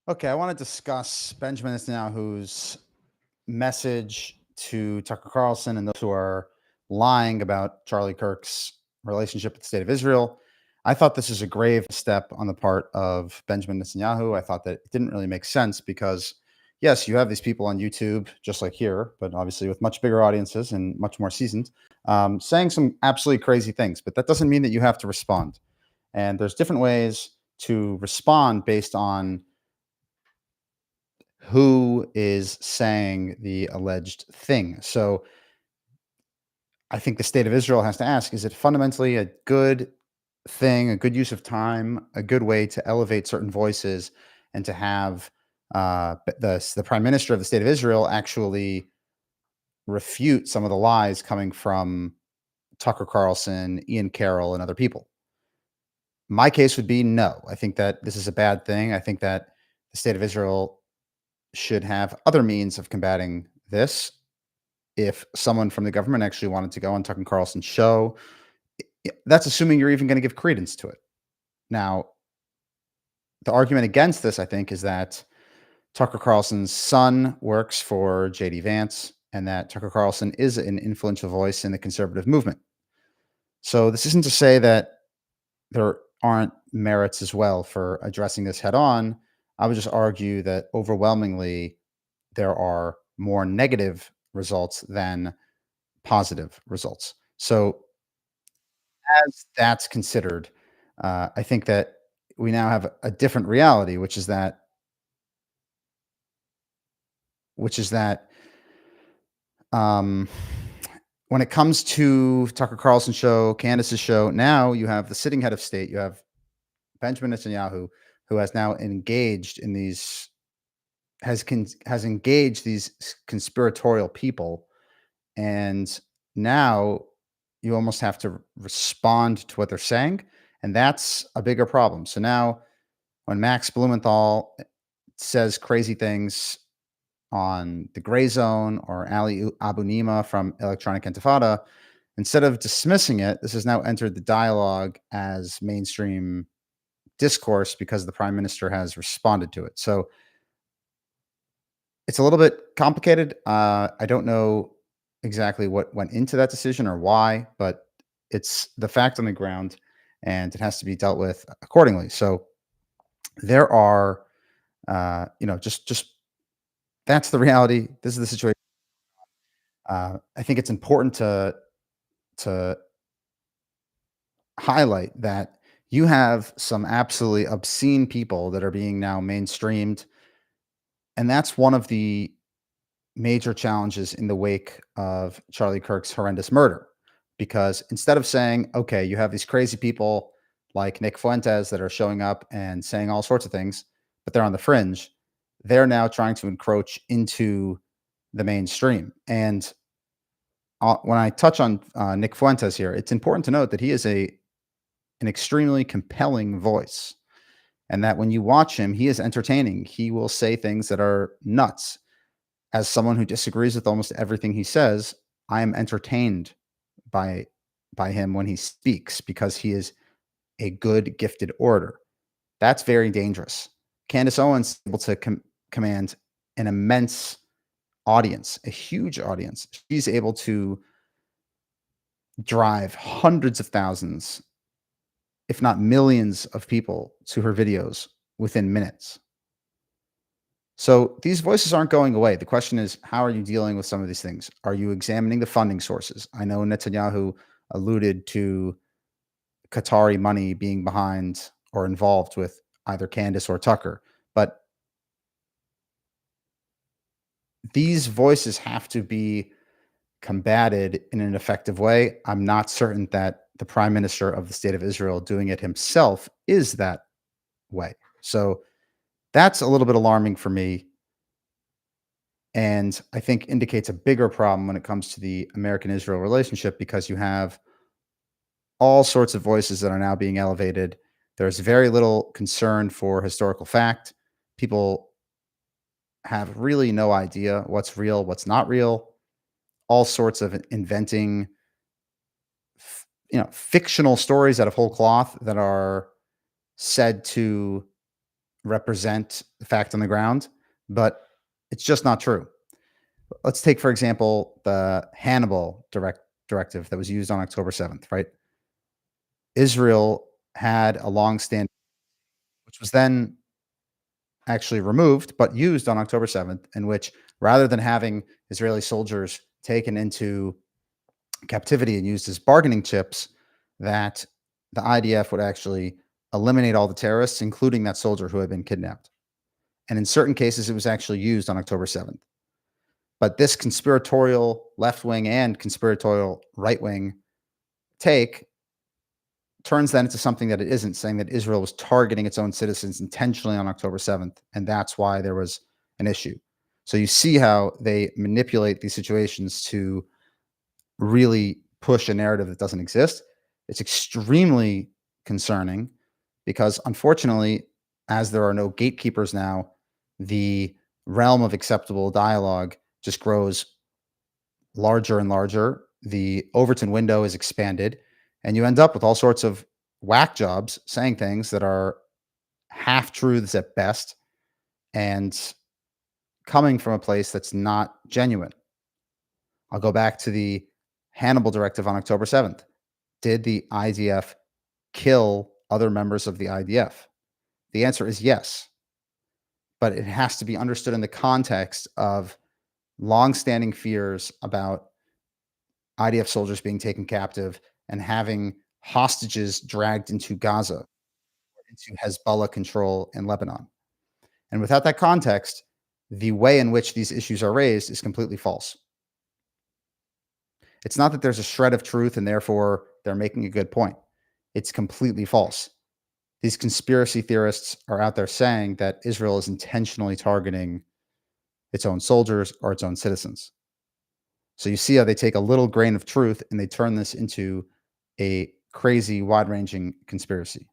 Okay, I want to discuss Benjamin Netanyahu's message to Tucker Carlson and those who are lying about Charlie Kirk's relationship with the state of Israel. I thought this is a grave step on the part of Benjamin Netanyahu. I thought that it didn't really make sense because, yes, you have these people on YouTube, just like here, but obviously with much bigger audiences and much more seasoned, saying some absolutely crazy things. But that doesn't mean that you have to respond. And there's different ways to respond based on who is saying the alleged thing. So I think the state of Israel has to ask, is it fundamentally a good thing, a good use of time, a good way to elevate certain voices and to have the prime minister of the state of Israel actually refute some of the lies coming from Tucker Carlson, Ian Carroll, and other people? My case would be no. I think that this is a bad thing. I think that the state of Israel should have other means of combating this. If someone from the government actually wanted to go on Tucker Carlson's show, that's assuming you're even going to give credence to it. Now, the argument against this, I think, is that Tucker Carlson's son works for JD Vance and that Tucker Carlson is an influential voice in the conservative movement. So this isn't to say that there aren't merits as well for addressing this head on. I would just argue that overwhelmingly there are more negative results than positive results. So as that's considered, I think that we now have a different reality, which is that um, when it comes to Tucker Carlson's show, Candace's show, now you have the sitting head of state. You have Benjamin Netanyahu, who has now engaged in these has engaged these conspiratorial people, and now you almost have to respond to what they're saying, and that's a bigger problem. So now when Max Blumenthal says crazy things on the Gray Zone or Ali Abu Nima from Electronic Intifada, instead of dismissing it, this has now entered the dialogue as mainstream discourse because the prime minister has responded to it. So it's a little bit complicated. I don't know exactly what went into that decision or why, but it's the fact on the ground and it has to be dealt with accordingly. So there are, just that's the reality. This is the situation. I think it's important to highlight that you have some absolutely obscene people that are being now mainstreamed, and that's one of the major challenges in the wake of Charlie Kirk's horrendous murder. Because instead of saying, okay, you have these crazy people like Nick Fuentes that are showing up and saying all sorts of things, but they're on the fringe, they're now trying to encroach into the mainstream. And when I touch on Nick Fuentes here, it's important to note that he is an extremely compelling voice, and that when you watch him, he is entertaining. He will say things that are nuts. As someone who disagrees with almost everything he says, I am entertained by by him when he speaks because he is a good, gifted orator. That's very dangerous. Candace Owens is able to command an immense audience, a huge audience. She's able to drive hundreds of thousands, if not millions of people to her videos within minutes. So these voices aren't going away. The question is, how are you dealing with some of these things? Are you examining the funding sources? I know Netanyahu alluded to Qatari money being behind or involved with either Candace or Tucker, but these voices have to be combated in an effective way. I'm not certain that the prime minister of the state of Israel doing it himself is that way. So that's a little bit alarming for me. And I think indicates a bigger problem when it comes to the American Israel relationship because you have all sorts of voices that are now being elevated. There's very little concern for historical fact. People have really no idea what's real, what's not real. All sorts of inventing, fictional stories out of whole cloth that are said to represent the fact on the ground, but it's just not true. Let's take, for example, the Hannibal directive that was used on October 7th, right? Israel had a long stand, which was then actually removed, but used on October 7th, in which rather than having Israeli soldiers taken into captivity and used as bargaining chips, that the IDF would actually eliminate all the terrorists, including that soldier who had been kidnapped. And in certain cases, it was actually used on October 7th. But this conspiratorial left wing and conspiratorial right wing take turns that into something that it isn't, saying that Israel was targeting its own citizens intentionally on October 7th. And that's why there was an issue. So you see how they manipulate these situations to really push a narrative that doesn't exist. It's extremely concerning because, unfortunately, as there are no gatekeepers now, the realm of acceptable dialogue just grows larger and larger. The Overton window is expanded, and you end up with all sorts of whack jobs saying things that are half truths at best and coming from a place that's not genuine. I'll go back to the Hannibal directive on October 7th. Did the IDF kill other members of the IDF? The answer is yes, but it has to be understood in the context of longstanding fears about IDF soldiers being taken captive and having hostages dragged into Gaza, into Hezbollah control in Lebanon. And without that context, the way in which these issues are raised is completely false. It's not that there's a shred of truth and therefore they're making a good point. It's completely false. These conspiracy theorists are out there saying that Israel is intentionally targeting its own soldiers or its own citizens. So you see how they take a little grain of truth and they turn this into a crazy, wide ranging conspiracy.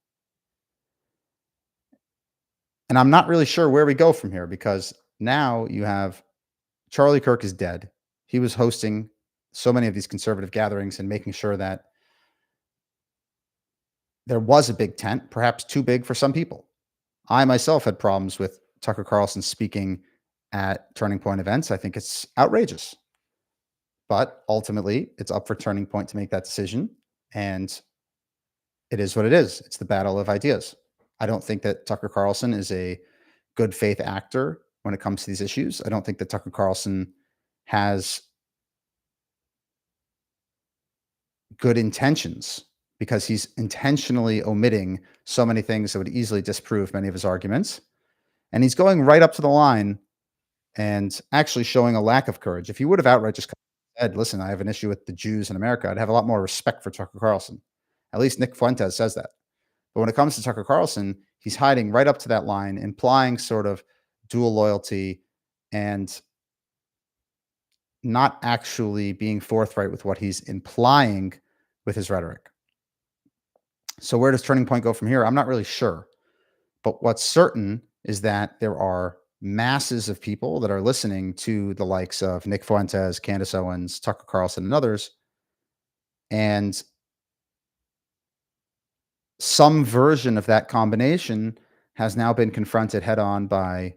And I'm not really sure where we go from here because now you have Charlie Kirk is dead. He was hosting so many of these conservative gatherings and making sure that there was a big tent, perhaps too big for some people. I myself had problems with Tucker Carlson speaking at Turning Point events. I think it's outrageous. But ultimately, it's up for Turning Point to make that decision. And it is what it is. It's the battle of ideas. I don't think that Tucker Carlson is a good faith actor when it comes to these issues. I don't think that Tucker Carlson has good intentions because he's intentionally omitting so many things that would easily disprove many of his arguments. And he's going right up to the line and actually showing a lack of courage. If he would have outright just said, listen, I have an issue with the Jews in America, I'd have a lot more respect for Tucker Carlson. At least Nick Fuentes says that. But when it comes to Tucker Carlson, he's hiding right up to that line, implying sort of dual loyalty and not actually being forthright with what he's implying with his rhetoric. So where does Turning Point go from here? I'm not really sure. But what's certain is that there are masses of people that are listening to the likes of Nick Fuentes, Candace Owens, Tucker Carlson, and others. And some version of that combination has now been confronted head on by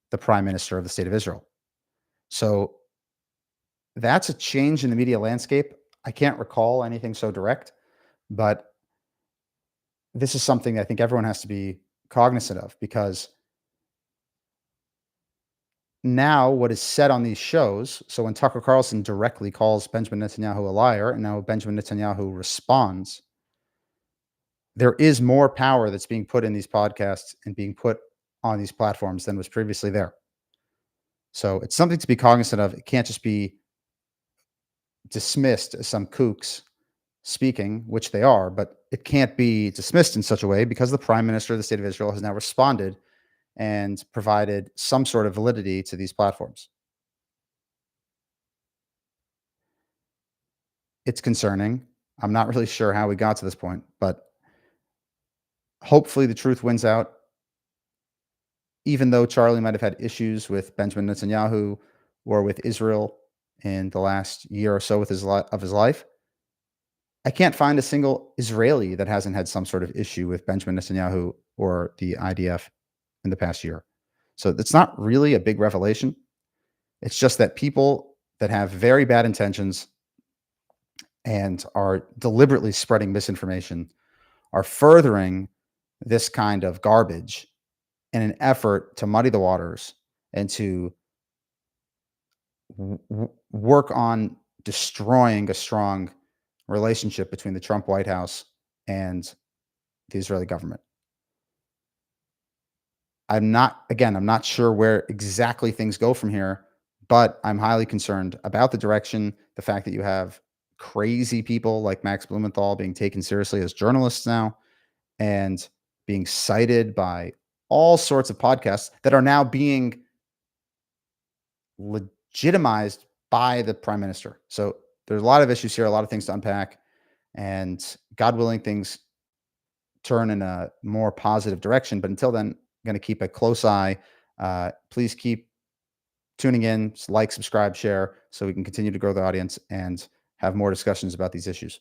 the prime minister of the state of Israel. So that's a change in the media landscape. I can't recall anything so direct, but this is something I think everyone has to be cognizant of because now what is said on these shows, so when Tucker Carlson directly calls Benjamin Netanyahu a liar and now Benjamin Netanyahu responds, there is more power that's being put in these podcasts and being put on these platforms than was previously there. So it's something to be cognizant of. It can't just be dismissed as some kooks speaking, which they are, but it can't be dismissed in such a way because the prime minister of the state of Israel has now responded and provided some sort of validity to these platforms. It's concerning. I'm not really sure how we got to this point, but hopefully the truth wins out. Even though Charlie might have had issues with Benjamin Netanyahu or with Israel in the last year or so with his life, I can't find a single Israeli that hasn't had some sort of issue with Benjamin Netanyahu or the IDF in the past year. So it's not really a big revelation. It's just that people that have very bad intentions and are deliberately spreading misinformation are furthering this kind of garbage in an effort to muddy the waters and to work on destroying a strong relationship between the Trump White House and the Israeli government. I'm not sure where exactly things go from here, but I'm highly concerned about the direction, the fact that you have crazy people like Max Blumenthal being taken seriously as journalists now and being cited by all sorts of podcasts that are now being legitimized by the prime minister. So there's a lot of issues here, a lot of things to unpack, and God willing, things turn in a more positive direction. But until then, I'm going to keep a close eye. Please keep tuning in, like, subscribe, share, so we can continue to grow the audience and have more discussions about these issues.